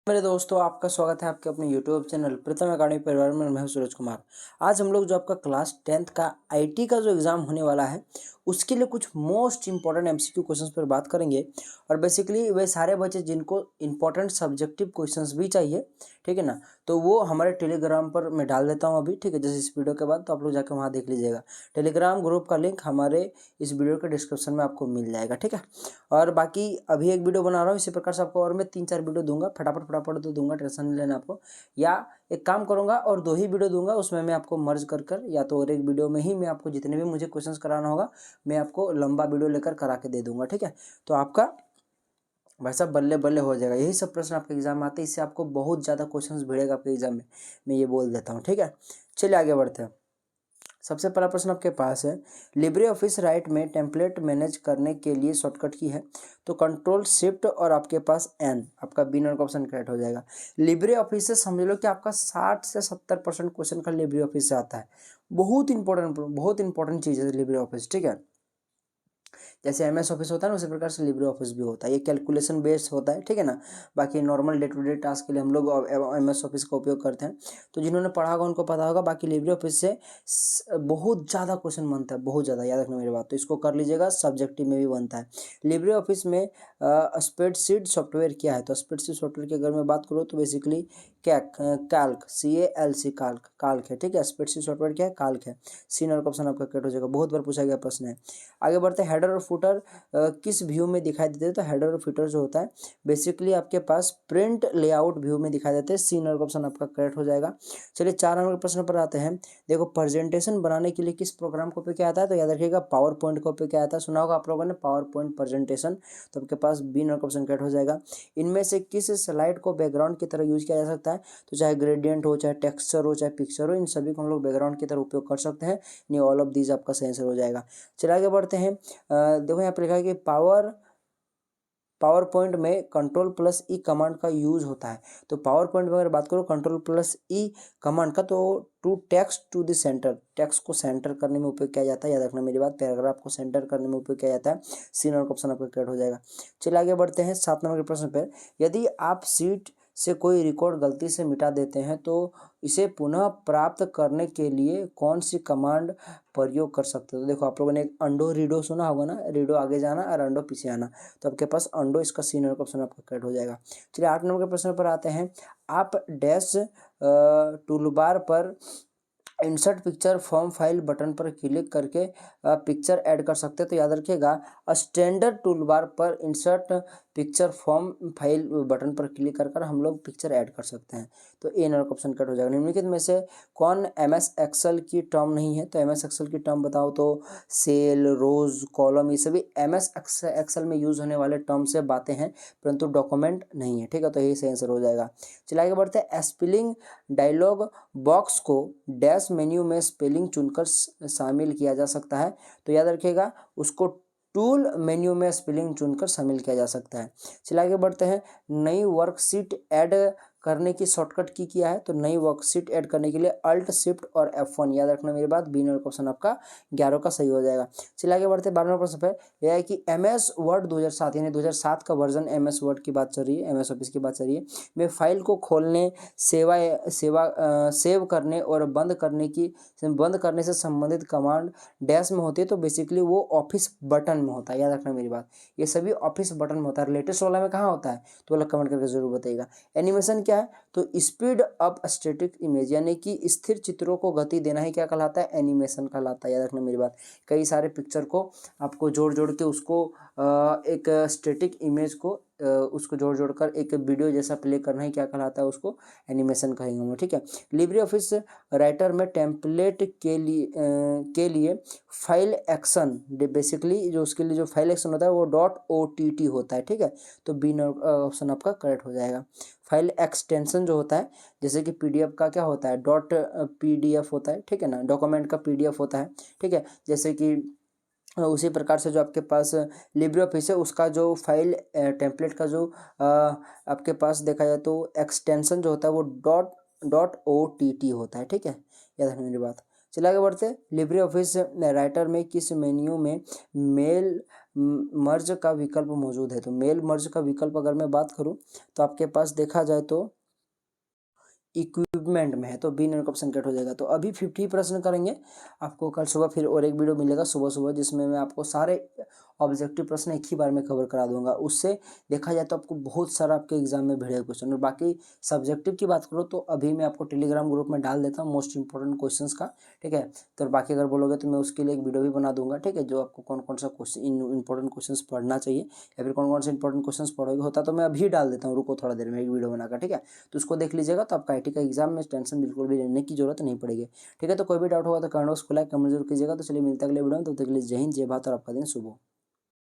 मेरे दोस्तों, आपका स्वागत है आपके अपने यूट्यूब चैनल प्रथम अकादमी परिवार में। मैं हूं सूरज कुमार। आज हम लोग जो आपका क्लास 10th का आईटी का जो एग्ज़ाम होने वाला है उसके लिए कुछ मोस्ट इंपॉर्टेंट एमसीक्यू क्वेश्चंस पर बात करेंगे। और बेसिकली वे सारे बच्चे जिनको इंपॉर्टेंट सब्जेक्टिव क्वेश्चंस भी चाहिए, ठीक है ना, तो वो हमारे टेलीग्राम पर मैं डाल देता हूँ अभी, ठीक है, जैसे इस वीडियो के बाद, तो आप लोग जाकर वहाँ देख लीजिएगा। टेलीग्राम ग्रुप का लिंक हमारे इस वीडियो के डिस्क्रिप्शन में आपको मिल जाएगा, ठीक है। और बाकी अभी एक वीडियो बना रहा हूँ, इसी प्रकार से आपको और मैं 3-4 वीडियो दूंगा, फटाफट फटाफट तो दूंगा, टेंशन नहीं लेना आपको। या एक काम करूंगा और 2 ही वीडियो दूंगा, उसमें मैं आपको मर्ज कर या तो और एक वीडियो में ही मैं आपको जितने भी मुझे क्वेश्चंस कराना होगा मैं आपको लंबा वीडियो लेकर करा के दे दूंगा, ठीक है। तो आपका भाई साहब बल्ले बल्ले हो जाएगा। यही सब प्रश्न आपके एग्जाम में आते हैं, इससे आपको बहुत ज़्यादा क्वेश्चंस भिड़ेगा आपके एग्जाम में, मैं ये बोल देता हूँ, ठीक है। चलिए आगे बढ़ते हैं। सबसे पहला प्रश्न आपके पास है, लिब्रे ऑफिस राइट में टेम्पलेट मैनेज करने के लिए शॉर्टकट की है, तो कंट्रोल शिफ्ट और आपके पास एन, आपका बी नंबर का ऑप्शन करेक्ट हो जाएगा। लिब्रे ऑफिस से समझ लो कि आपका 60 से 70% क्वेश्चन का लिब्रे ऑफिस से आता है। बहुत इंपॉर्टेंट चीज़ है लिब्रे ऑफिस, ठीक है। जैसे एमएस ऑफिस होता है ना, उसी प्रकार से लिब्रे ऑफिस भी होता है। ये कैलकुलेशन बेस्ड होता है, ठीक है ना। बाकी normal day to day task के लिए हम लोग एमएस ऑफिस का उपयोग करते हैं। तो जिन्होंने पढ़ा होगा उनको पता होगा। बाकी लिब्रे ऑफिस से बहुत ज़्यादा क्वेश्चन बनता है, बहुत ज़्यादा, याद रखना मेरी बात। तो इसको कर लीजिएगा, सब्जेक्टिव में भी बनता है। लिब्रे ऑफिस में स्प्रेडशीट सॉफ्टवेयर क्या है, तो स्प्रेडशीट सॉफ्टवेयर की अगर मैं बात करूँ तो बेसिकली कैल्क, CALC, काल्क है, ठीक है। स्प्रेडशीट सॉफ्टवेयर क्या है, काल्क है। सी नंबर का ऑप्शन आपका कट हो जाएगा, बहुत बार पूछा गया प्रश्न है। आगे बढ़ते हैं। हेडर और फुटर किस व्यू में दिखाई देते हैं, तो हेडर और फुटर जो होता है बेसिकली आपके पास प्रिंट लेआउट व्यू में दिखाई देते हैं। सी नंबर का ऑप्शन आपका करेक्ट हो जाएगा। चलिए 4 नंबर के प्रश्न पर आते हैं। देखो, प्रेजेंटेशन बनाने के लिए किस प्रोग्राम को पे क्या आता है, तो याद रखिएगा पावर पॉइंट को पे क्या आता है, सुना होगा आप लोगों ने, पावर पॉइंट प्रेजेंटेशन। तो आपके पास बी नंबर का ऑप्शन करेक्ट हो जाएगा। इनमें से किस स्लाइड को बैकग्राउंड की तरह यूज किया जा सकता है, तो चाहे ग्रेडियंट हो, चाहे टेक्सचर हो, चाहे पिक्चर हो, इन सभी को हम लोग बैकग्राउंड की तरह उपयोग कर सकते हैं। नहीं, ऑल ऑफ दीज आपका सही आंसर हो जाएगा। चलिए आगे बढ़ते हैं। देखो यहाँ पर लिखा है कि पावर पॉइंट में कंट्रोल+E कमांड का यूज होता है। तो पावर पॉइंट में अगर बात करो कंट्रोल+E कमांड का, तो to text to the centre, text को सेंटर करने में उपयोग किया जाता है। याद रखना मेरी बात, पैराग्राफ को सेंटर करने में उपयोग किया जाता है। सी नंबर का ऑप्शन आपका करेक्ट हो जाएगा। चलिए आगे बढ़ते हैं 7 नंबर के प्रश्न पर। यदि आप सीट से कोई रिकॉर्ड गलती से मिटा देते हैं तो इसे पुनः प्राप्त करने के लिए कौन सी कमांड प्रयोग कर सकते हो। तो देखो, आप लोगों ने एक अंडो रीडो सुना होगा ना, रीडो आगे जाना और अंडो पीछे आना। तो आपके पास अंडो, इसका सी नंबर का ऑप्शन आपका करेक्ट हो जाएगा। चलिए 8 नंबर के प्रश्न पर आते हैं। आप डैश टूलबार पर insert picture form file button पर क्लिक करके पिक्चर ऐड कर सकते हैं। तो याद रखिएगा, स्टैंडर्ड टूल बार पर insert picture form file button पर क्लिक कर हम लोग पिक्चर ऐड कर सकते हैं। तो ए नंबर का ऑप्शन कट हो जाएगा। निम्नलिखित में से कौन एमएस एक्सेल की टर्म नहीं है, तो एमएस एक्सेल की टर्म बताओ तो सेल, रोज, कॉलम, ये सभी एमएस एक्सेल में यूज होने वाले टर्म से बातें हैं, परंतु डॉक्यूमेंट नहीं है, ठीक है। तो यही सही आंसर हो जाएगा। चलिए आगे बढ़ते हैं। स्पेलिंग डायलॉग बॉक्स को डैश मेन्यू में स्पेलिंग चुनकर शामिल किया जा सकता है। तो याद रखिएगा, उसको टूल मेन्यू में स्पेलिंग चुनकर शामिल किया जा सकता है। चलिए आगे बढ़ते हैं। नई वर्कशीट ऐड करने की शॉर्टकट की किया है, तो नई वर्कशीट ऐड करने के लिए अल्ट शिफ्ट और F1, याद रखना मेरी बात। बी नंबर ऑप्शन आपका 11 का सही हो जाएगा। चलिए आगे बढ़ते हैं। 12 प्रश्न पर यह है कि MS वर्ड 2007 यानी 2007 का वर्जन MS वर्ड की बात चल रही है, MS ऑफिस की बात चल रही है, में फाइल को खोलने, सेव करने और बंद करने से संबंधित कमांड डैश में होती है। तो बेसिकली वो ऑफिस बटन में होता है, याद रखना मेरी बात। ये सभी ऑफिस बटन में होता है। लेटेस्ट वाला में कहाँ होता है, तो वाला कमेंट करके जरूर बताइएगा। एनिमेशन क्या है, तो स्पीड अप स्टैटिक इमेज, यानी कि स्थिर चित्रों को गति देना ही क्या कहलाता है, एनिमेशन कहलाता है। याद रखना मेरी बात। कई सारे पिक्चर को आपको जोड़ जोड़ के उसको एक स्टैटिक इमेज को उसको जोड़ जोड़ कर एक वीडियो जैसा प्ले करना ही क्या कहलाता है, उसको एनिमेशन कहेंगे हम, ठीक है। लिब्रे ऑफिस राइटर में टेम्पलेट के लिए फाइल एक्शन, बेसिकली जो उसके लिए जो फाइल एक्शन होता है वो .ott होता है, ठीक है। तो बी ऑप्शन आपका करेक्ट हो जाएगा। फाइल एक्सटेंशन जो होता है, जैसे कि PDF का क्या होता है, .pdf होता है, ठीक है ना, डॉक्यूमेंट का PDF होता है, ठीक है। जैसे कि उसी प्रकार से जो आपके पास लिब्रे ऑफिस है उसका जो फाइल टेम्पलेट का जो आपके पास देखा जाए तो एक्सटेंशन जो होता है वो .ott होता है, ठीक है। याद रखना मेरी बात। चलिए आगे बढ़ते हैं। लिब्रे ऑफिस राइटर में किस मेन्यू में मेल मर्ज का विकल्प मौजूद है। तो मेल मर्ज का विकल्प अगर मैं बात करूं तो आपके पास देखा जाए तो इक्विपमेंट में है, तो बी नंबर का ऑप्शन कट हो जाएगा। तो अभी 50 प्रश्न करेंगे, आपको कल सुबह फिर और एक वीडियो मिलेगा सुबह सुबह, जिसमें मैं आपको सारे ऑब्जेक्टिव प्रश्न एक ही बार में कवर करा दूंगा। उससे देखा जाए तो आपको बहुत सारा आपके एग्जाम में भिड़ेगा क्वेश्चन। और बाकी सब्जेक्टिव की बात करो तो अभी मैं आपको टेलीग्राम ग्रुप में डाल देता हूँ मोस्ट इंपॉर्टेंट क्वेश्चन का, ठीक है। तो बाकी अगर बोलोगे तो मैं उसके लिए एक वीडियो भी बना दूंगा, ठीक है, जो आपको कौन कौन सा क्वेश्चन इंपॉर्टेंट क्वेश्चन पढ़ना चाहिए या फिर कौन कौन से इंपॉर्टेंट क्वेश्चन पढ़ोगे होता तो मैं अभी डाल देता हूँ, रुको थोड़ा देर में एक वीडियो बनाकर, ठीक है। तो उसको देख लीजिएगा, तो आपका आईटी का एग्जाम में टेंशन बिल्कुल भी लेने की जरूरत नहीं पड़ेगी, ठीक है। तो कोई भी डाउट होगा तो कमेंट बॉक्स खुला है, कमेंट जरूर कीजिएगा। तो चलिए मिलता है अगले वीडियो में, तब तक के लिए जय हिंद, जय भारत और आपका दिन शुभ हो।